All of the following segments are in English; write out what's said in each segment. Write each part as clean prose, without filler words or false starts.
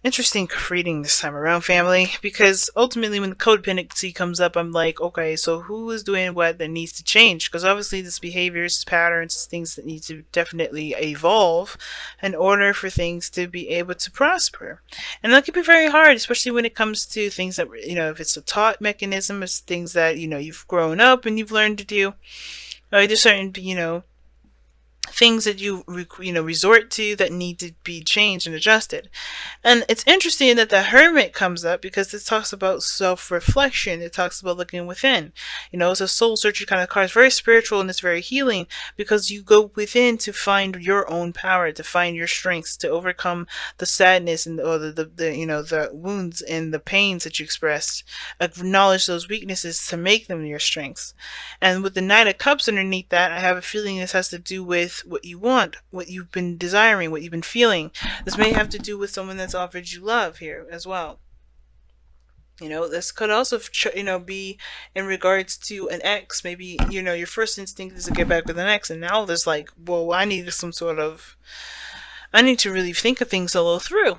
interesting reading this time around, family, because ultimately when the codependency comes up, I'm like, okay, so who is doing what that needs to change? Because obviously this behaviors, this patterns, this things that need to definitely evolve in order for things to be able to prosper. And that can be very hard, especially when it comes to things that, if it's a taught mechanism, it's things that, you've grown up and you've learned to do. There's certain, things that you resort to that need to be changed and adjusted. And it's interesting that the hermit comes up because it talks about self-reflection. It talks about looking within. It's a soul searching kind of card. It's very spiritual and it's very healing because you go within to find your own power, to find your strengths, to overcome the sadness and or the wounds and the pains that you expressed. Acknowledge those weaknesses to make them your strengths. And with the Knight of Cups underneath that, I have a feeling this has to do with what you want, what you've been desiring, what you've been feeling. This may have to do with someone that's offered you love here as well. This could also, be in regards to an ex. Maybe, your first instinct is to get back with an ex, and now there's like, well, I need to really think of things a little through.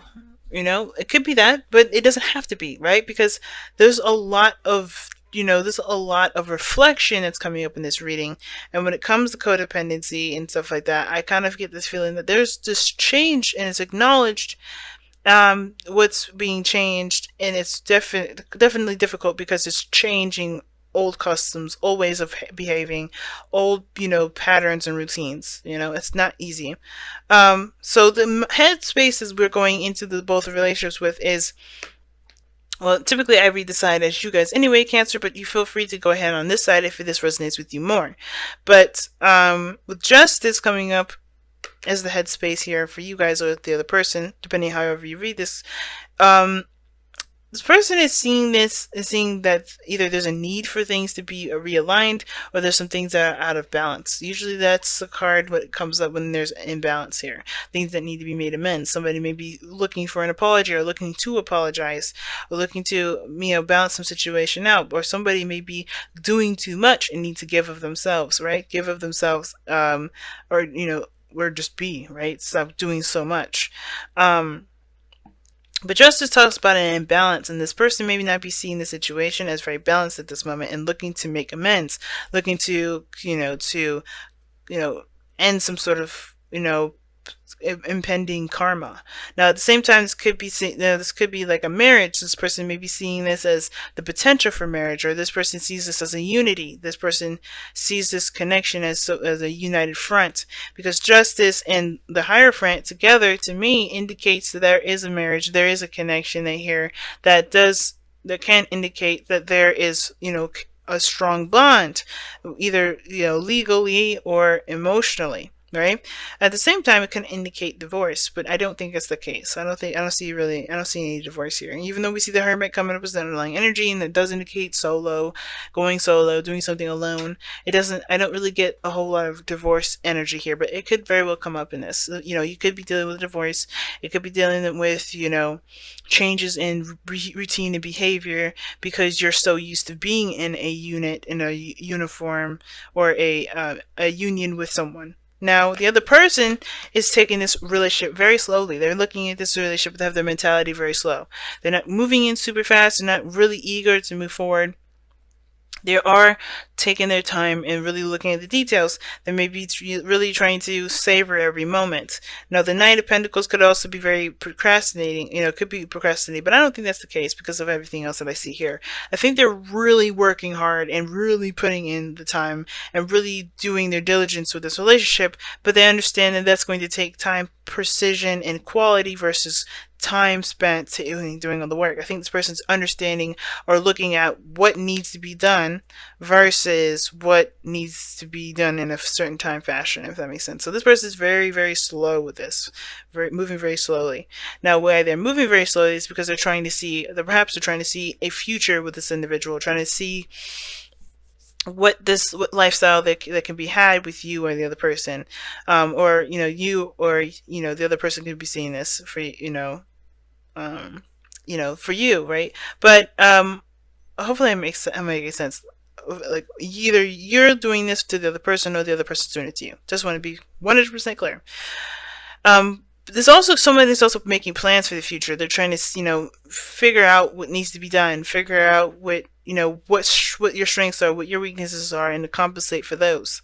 It could be that, but it doesn't have to be, right? Because there's a lot of there's a lot of reflection that's coming up in this reading. And when it comes to codependency and stuff like that, I kind of get this feeling that there's this change and it's acknowledged what's being changed, and it's definitely difficult because it's changing old customs, old ways of behaving, old patterns and routines. It's not easy. So the headspaces we're going into the both relationships with is, well, typically I read the side as you guys anyway, Cancer, but you feel free to go ahead on this side if this resonates with you more. But with Justice coming up as the headspace here for you guys or the other person, depending however you read this, this person is seeing that either there's a need for things to be realigned or there's some things that are out of balance. Usually that's the card what comes up when there's an imbalance here. Things that need to be made amends. Somebody may be looking for an apology or looking to apologize or looking to, balance some situation out, or somebody may be doing too much and need to give of themselves, right? Give of themselves, or just be, right? Stop doing so much. But Justice talks about an imbalance, and this person may not be seeing the situation as very balanced at this moment and looking to make amends, looking to, end some sort of, impending karma. Now, at the same time, this could be like a marriage. This person may be seeing this as the potential for marriage, or this person sees this as a unity. This person sees this connection as a united front, because Justice and the Hierophant together, to me, indicates that there is a marriage, there is a connection here that can indicate that there is, a strong bond, either legally or emotionally. Right. At the same time, it can indicate divorce, but I don't think it's the case. I don't see any divorce here. Even though we see the Hermit coming up as the underlying energy, and it does indicate going solo, doing something alone. It doesn't. I don't really get a whole lot of divorce energy here, but it could very well come up in this. You could be dealing with divorce. It could be dealing with changes in routine and behavior because you're so used to being in a unit, in a uniform, or a union with someone. Now, the other person is taking this relationship very slowly. They're looking at this relationship, they have their mentality very slow. They're not moving in super fast. They're not really eager to move forward. They are taking their time and really looking at the details. They may be really trying to savor every moment. Now, the Knight of Pentacles could also be very procrastinating. Could be procrastinating, but I don't think that's the case because of everything else that I see here. I think they're really working hard and really putting in the time and really doing their diligence with this relationship, but they understand that that's going to take time, precision, and quality versus time spent to doing all the work. I think this person's understanding or looking at what needs to be done versus what needs to be done in a certain time fashion, if that makes sense. So this person is very, very slow with this, moving very slowly. Now, why they're moving very slowly is because perhaps they're trying to see a future with this individual, trying to see what lifestyle that can be had with you or the other person, or you or the other person could be seeing this for for you, right? But hopefully I'm making sense. Like, either you're doing this to the other person or the other person's doing it to you. Just want to be 100% clear. There's also somebody that's also making plans for the future. They're trying to, figure out what needs to be done, figure out what, what your strengths are, what your weaknesses are, and to compensate for those.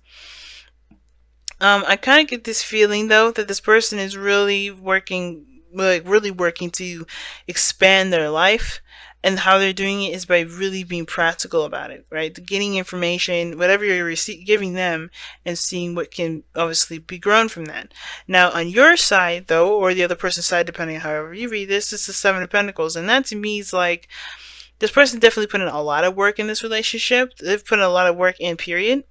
I kind of get this feeling though that this person is really working, like really working to expand their life, and how they're doing it is by really being practical about it, right? Getting information, whatever you're giving them, and seeing what can obviously be grown from that. Now, on your side though, or the other person's side, depending on however you read this, it's the Seven of Pentacles, and that to me is like this person definitely put in a lot of work in this relationship. They've put in a lot of work in, period.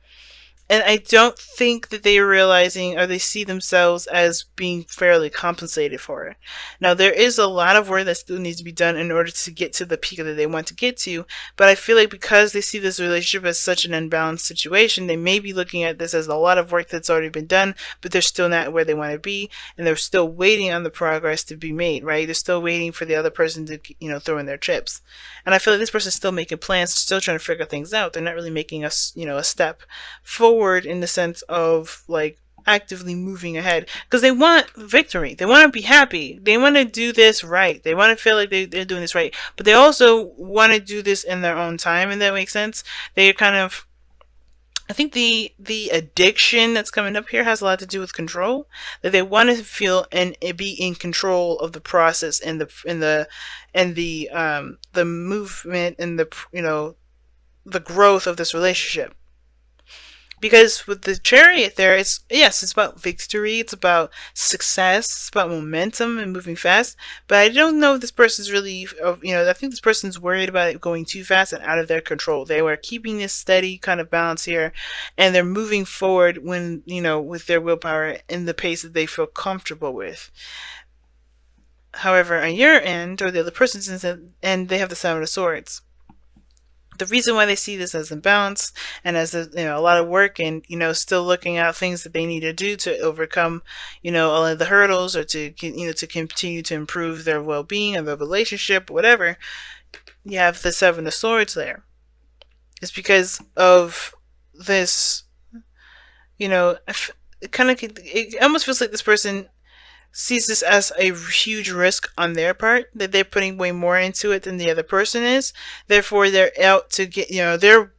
And I don't think that they are realizing or they see themselves as being fairly compensated for it. Now, there is a lot of work that still needs to be done in order to get to the peak that they want to get to, but I feel like because they see this relationship as such an unbalanced situation, they may be looking at this as a lot of work that's already been done, but they're still not where they want to be, and they're still waiting on the progress to be made, right? They're still waiting for the other person to, throw in their chips. And I feel like this person's still making plans, still trying to figure things out. They're not really making a step forward in the sense of like actively moving ahead because they want victory. They want to be happy. They want to do this right. They want to feel like they're doing this right. But they also want to do this in their own time, and that makes sense. They kind of, I think the addiction that's coming up here has a lot to do with control. That they want to feel and be in control of the process and the movement and the growth of this relationship. Because with the Chariot there, it's about victory, it's about success, it's about momentum and moving fast. But I don't know if this person's really, I think this person's worried about it going too fast and out of their control. They were keeping this steady kind of balance here, and they're moving forward when, with their willpower in the pace that they feel comfortable with. However, on your end, or the other person's end, they have the Seven of Swords. The reason why they see this as imbalanced and as a lot of work, and still looking at things that they need to do to overcome all of the hurdles, or to to continue to improve their well-being and their relationship, whatever. You have the Seven of Swords there. It's because of this, it almost feels like this person sees this as a huge risk on their part, that they're putting way more into it than the other person is. Therefore, they're out to get,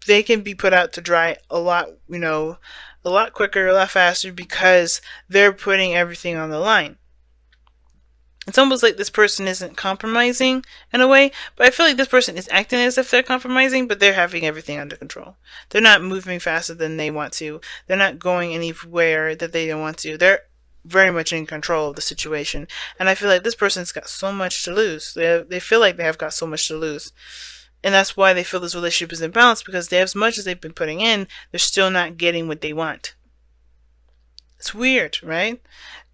they can be put out to dry a lot, a lot quicker, a lot faster, because they're putting everything on the line. It's almost like this person isn't compromising in a way, but I feel like this person is acting as if they're compromising, but they're having everything under control. They're not moving faster than they want to. They're not going anywhere that they don't want to. They're very much in control of the situation. And I feel like this person's got so much to lose. They feel like they have got so much to lose. And that's why they feel this relationship is imbalanced, because they, as much as they've been putting in, they're still not getting what they want. It's weird, right?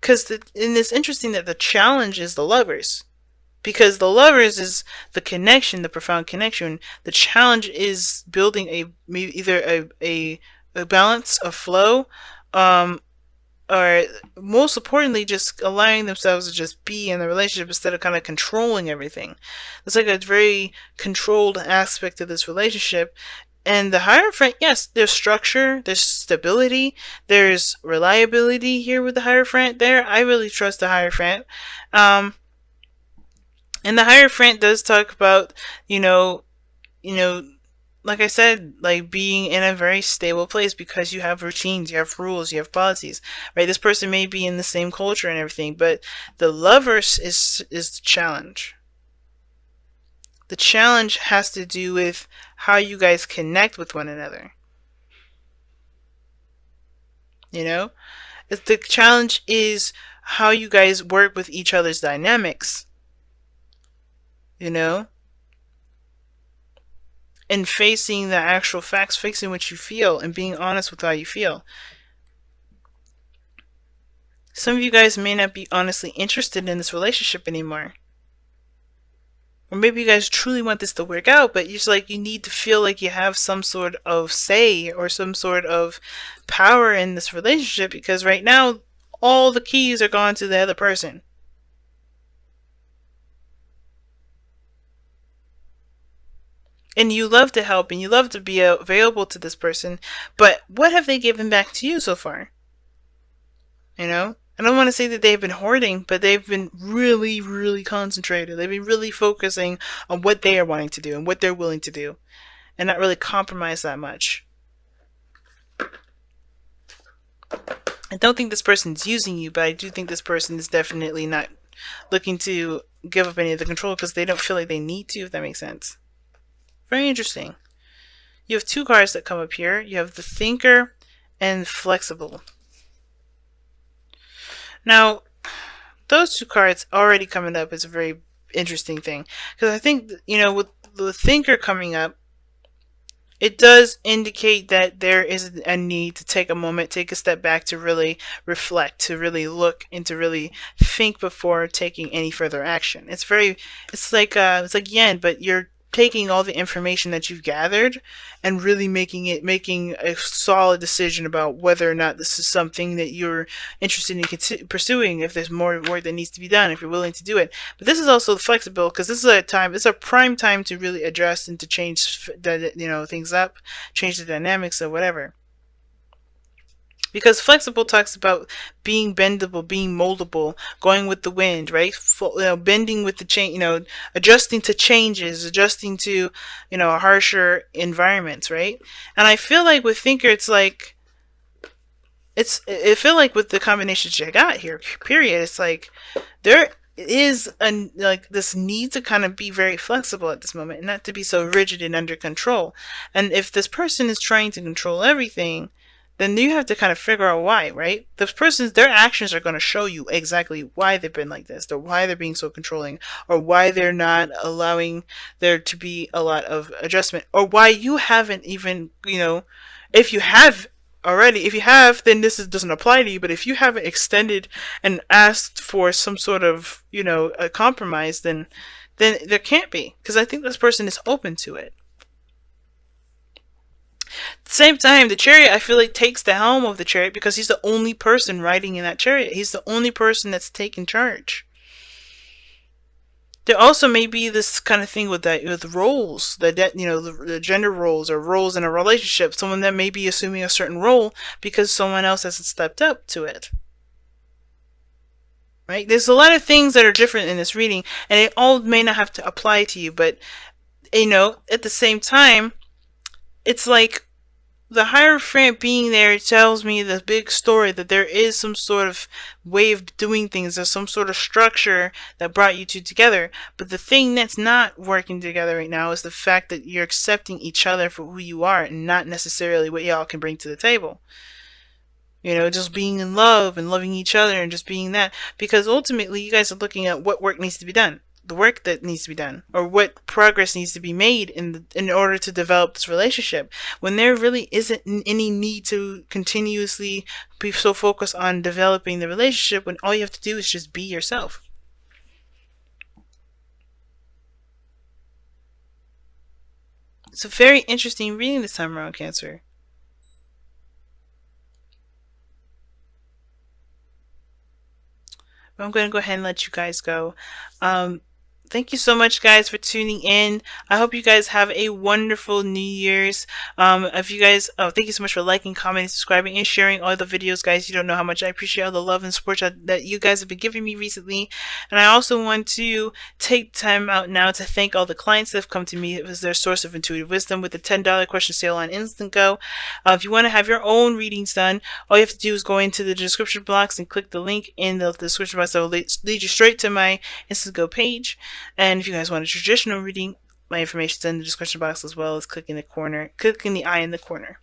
Because it's interesting that the challenge is the lovers. Because the lovers is the connection, the profound connection. The challenge is building either a balance, a flow, or most importantly, just allowing themselves to just be in the relationship instead of kind of controlling everything. It's like a very controlled aspect of this relationship. And the Hierophant, yes, there's structure, there's stability, there's reliability here with the Hierophant there. I really trust the Hierophant. And the Hierophant does talk about, like I said, like being in a very stable place, because you have routines, you have rules, you have policies, right? This person may be in the same culture and everything, but the lovers is the challenge. The challenge has to do with how you guys connect with one another. The challenge is how you guys work with each other's dynamics. And facing the actual facts, facing what you feel, and being honest with how you feel. Some of you guys may not be honestly interested in this relationship anymore. Or maybe you guys truly want this to work out, but you need to feel like you have some sort of say or some sort of power in this relationship, because right now all the keys are gone to the other person. And you love to help and you love to be available to this person, but what have they given back to you so far? I don't want to say that they've been hoarding, but they've been really, really concentrated. They've been really focusing on what they are wanting to do and what they're willing to do, and not really compromise that much. I don't think this person's using you, but I do think this person is definitely not looking to give up any of the control because they don't feel like they need to, if that makes sense. Very interesting. You have two cards that come up here. You have the Thinker and Flexible. Now, those two cards already coming up is a very interesting thing. Because I think, with the Thinker coming up, it does indicate that there is a need to take a moment, take a step back to really reflect, to really look, and to really think before taking any further action. It's like yen, but you're taking all the information that you've gathered and really making a solid decision about whether or not this is something that you're interested in pursuing, if there's more work that needs to be done, if you're willing to do it. But this is also flexible because this is it's a prime time to really adjust and to change things up, change the dynamics or whatever. Because flexible talks about being bendable, being moldable, going with the wind, right? Bending with the change, adjusting to changes, adjusting to, harsher environments, right? And I feel like with Thinker, I feel like with the combinations I got here, period, it's like there is this need to kind of be very flexible at this moment and not to be so rigid and under control. And if this person is trying to control everything, then you have to kind of figure out why, right? Their actions are going to show you exactly why they've been like this, or why they're being so controlling, or why they're not allowing there to be a lot of adjustment, or why you haven't even, if you have already, then doesn't apply to you, but if you haven't extended and asked for some sort of, a compromise, then there can't be, because I think this person is open to it. At the same time, the Chariot, I feel like, takes the helm of the Chariot because he's the only person riding in that Chariot. He's the only person that's taking charge. There also may be this kind of thing with roles, the gender roles or roles in a relationship. Someone that may be assuming a certain role because someone else hasn't stepped up to it. Right? There's a lot of things that are different in this reading, and it all may not have to apply to you, but, at the same time, it's like the Hierophant being there tells me the big story that there is some sort of way of doing things. There's some sort of structure that brought you two together. But the thing that's not working together right now is the fact that you're accepting each other for who you are and not necessarily what y'all can bring to the table. Just being in love and loving each other and just being that. Because ultimately, you guys are looking at what work needs to be done. The work that needs to be done, or what progress needs to be made in order to develop this relationship, when there really isn't any need to continuously be so focused on developing the relationship, when all you have to do is just be yourself. It's a very interesting reading this time around, Cancer. But I'm going to go ahead and let you guys go. Thank you so much, guys, for tuning in. I hope you guys have a wonderful New Year's. If you guys, thank you so much for liking, commenting, subscribing, and sharing all the videos, guys. You don't know how much I appreciate all the love and support that you guys have been giving me recently. And I also want to take time out now to thank all the clients that have come to me as their source of intuitive wisdom with the $10 question sale on Instant Go. If you want to have your own readings done, all you have to do is go into the description box and click the link in the description box that will lead you straight to my Instant Go page. And if you guys want a traditional reading, my information is in the description box, as well as clicking the eye in the corner.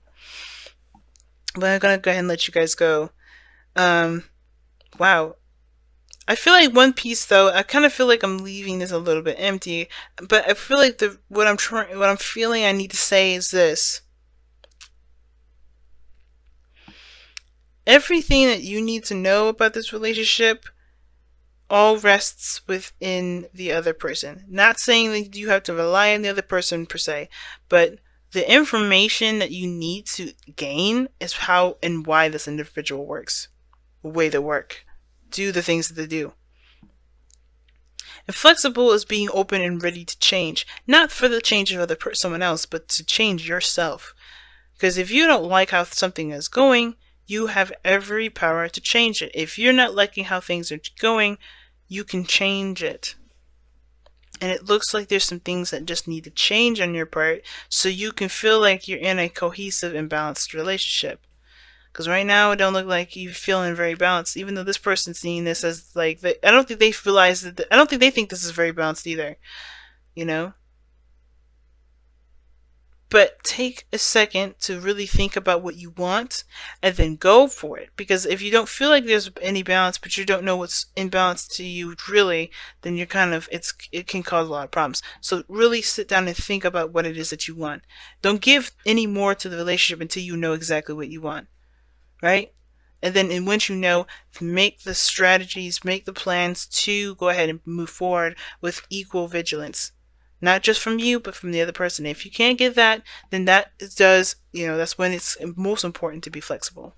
But I'm going to go ahead and let you guys go. Wow. I feel like one piece, though, I kind of feel like I'm leaving this a little bit empty, but I feel like what I'm feeling I need to say is this. Everything that you need to know about this relationship all rests within the other person. Not saying that you have to rely on the other person per se, but the information that you need to gain is how and why this individual works, the way they work, do the things that they do. And flexible is being open and ready to change, not for the change of someone else, but to change yourself. Because if you don't like how something is going, you have every power to change it. If you're not liking how things are going, you can change it. And it looks like there's some things that just need to change on your part so you can feel like you're in a cohesive and balanced relationship. Because right now it don't look like you're feeling very balanced, even though this person's seeing this as like, I don't think they realize that, I don't think they think this is very balanced either, you know? But take a second to really think about what you want and then go for it. Because if you don't feel like there's any balance, but you don't know what's in balance to you really, then you're kind of, it can cause a lot of problems. So really sit down and think about what it is that you want. Don't give any more to the relationship until you know exactly what you want, right? And once you know, make the strategies, make the plans to go ahead and move forward with equal vigilance. Not just from you, but from the other person. If you can't get that, then that does, that's when it's most important to be flexible.